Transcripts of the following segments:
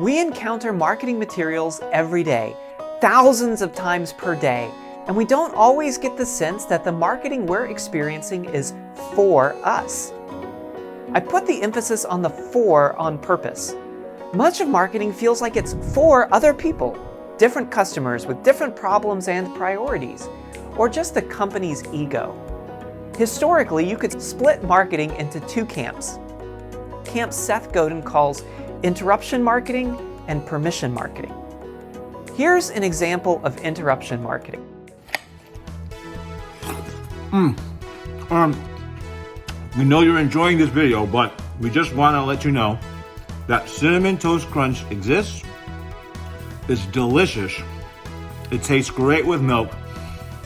We encounter marketing materials every day, thousands of times per day, and we don't always get the sense that the marketing we're experiencing is for us. I put the emphasis on the "for" on purpose. Much of marketing feels like it's for other people, different customers with different problems and priorities, or just the company's ego. Historically, you could split marketing into two camps. Camp Seth Godin calls interruption marketing and permission marketing. Here's an example of interruption marketing. We know you're enjoying this video, but we just want to let you know that Cinnamon Toast Crunch exists. It's delicious. It tastes great with milk,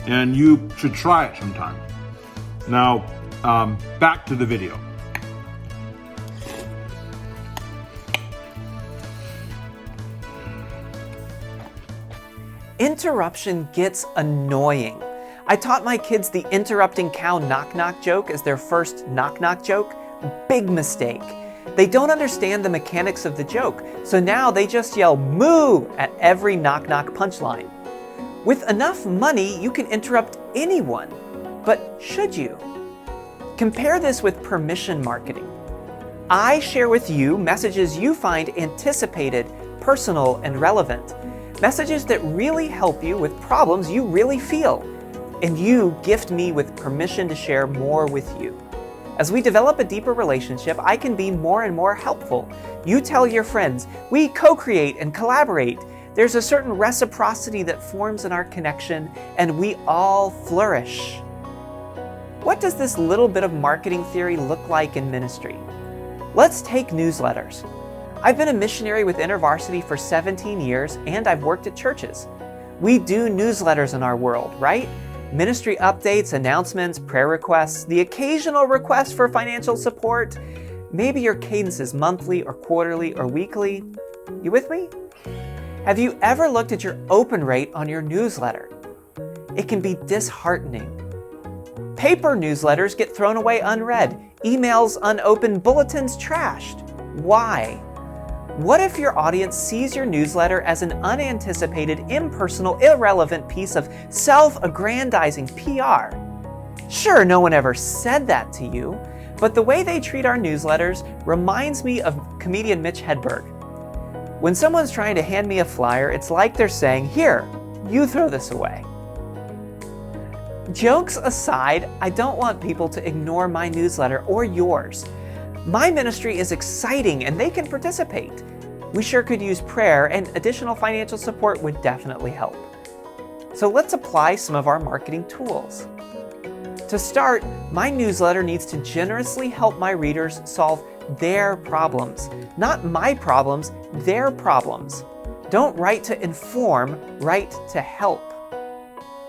and you should try it sometime. Now, back to the video. Interruption gets annoying. I taught my kids the interrupting cow knock-knock joke as their first knock-knock joke. Big mistake. They don't understand the mechanics of the joke, so now they just yell "moo" at every knock-knock punchline. With enough money, you can interrupt anyone. But should you? Compare this with permission marketing. I share with you messages you find anticipated, personal, and relevant. Messages that really help you with problems you really feel. And you gift me with permission to share more with you. As we develop a deeper relationship, I can be more and more helpful. You tell your friends, we co-create and collaborate. There's a certain reciprocity that forms in our connection, and we all flourish. What does this little bit of marketing theory look like in ministry? Let's take newsletters. I've been a missionary with InterVarsity for 17 years, and I've worked at churches. We do newsletters in our world, right? Ministry updates, announcements, prayer requests, the occasional request for financial support. Maybe your cadence is monthly or quarterly or weekly. You with me? Have you ever looked at your open rate on your newsletter? It can be disheartening. Paper newsletters get thrown away unread, emails unopened, bulletins trashed. Why? What if your audience sees your newsletter as an unanticipated, impersonal, irrelevant piece of self-aggrandizing PR? Sure, no one ever said that to you, but the way they treat our newsletters reminds me of comedian Mitch Hedberg. When someone's trying to hand me a flyer, it's like they're saying, "Here, you throw this away." Jokes aside, I don't want people to ignore my newsletter or yours. My ministry is exciting and they can participate. We sure could use prayer, and additional financial support would definitely help. So let's apply some of our marketing tools. To start, my newsletter needs to generously help my readers solve their problems. Not my problems, their problems. Don't write to inform, write to help.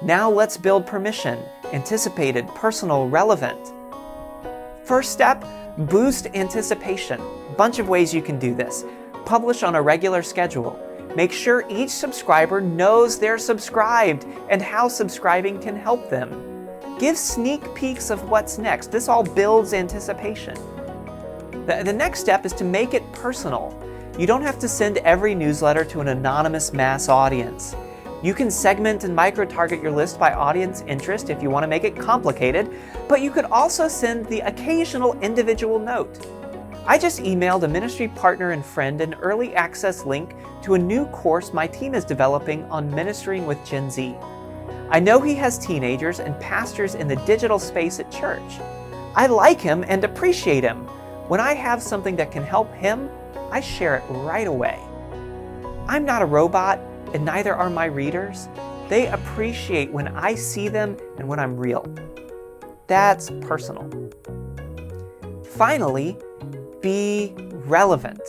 Now let's build permission, anticipated, personal, relevant. First step, boost anticipation. Bunch of ways you can do this. Publish on a regular schedule. Make sure each subscriber knows they're subscribed and how subscribing can help them. Give sneak peeks of what's next. This all builds anticipation. The next step is to make it personal. You don't have to send every newsletter to an anonymous mass audience. You can segment and micro-target your list by audience interest if you want to make it complicated, but you could also send the occasional individual note. I just emailed a ministry partner and friend an early access link to a new course my team is developing on ministering with Gen Z. I know he has teenagers and pastors in the digital space at church. I like him and appreciate him. When I have something that can help him, I share it right away. I'm not a robot, and neither are my readers. They appreciate when I see them and when I'm real. That's personal. Finally, be relevant.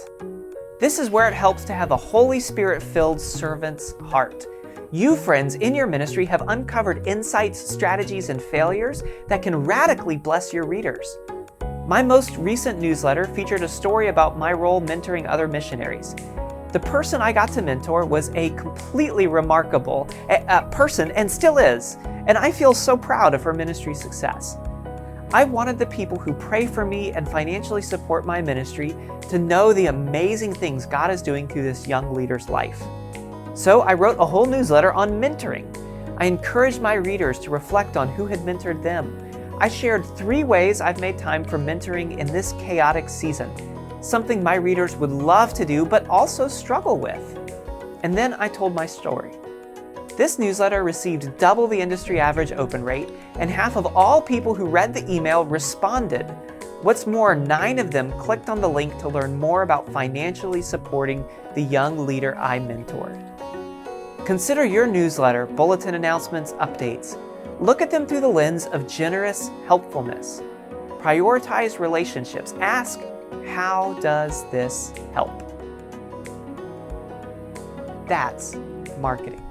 This is where it helps to have a Holy Spirit-filled servant's heart. You, friends, in your ministry have uncovered insights, strategies, and failures that can radically bless your readers. My most recent newsletter featured a story about my role mentoring other missionaries. The person I got to mentor was a completely remarkable person and still is, and I feel so proud of her ministry success. I wanted the people who pray for me and financially support my ministry to know the amazing things God is doing through this young leader's life. So I wrote a whole newsletter on mentoring. I encouraged my readers to reflect on who had mentored them. I shared 3 ways I've made time for mentoring in this chaotic season, something my readers would love to do but also struggle with. And then I told my story. This newsletter received double the industry average open rate, and half of all people who read the email responded. What's more, 9 of them clicked on the link to learn more about financially supporting the young leader I mentored. Consider your newsletter, bulletin announcements, updates. Look at them through the lens of generous helpfulness. Prioritize relationships. Ask, how does this help? That's marketing.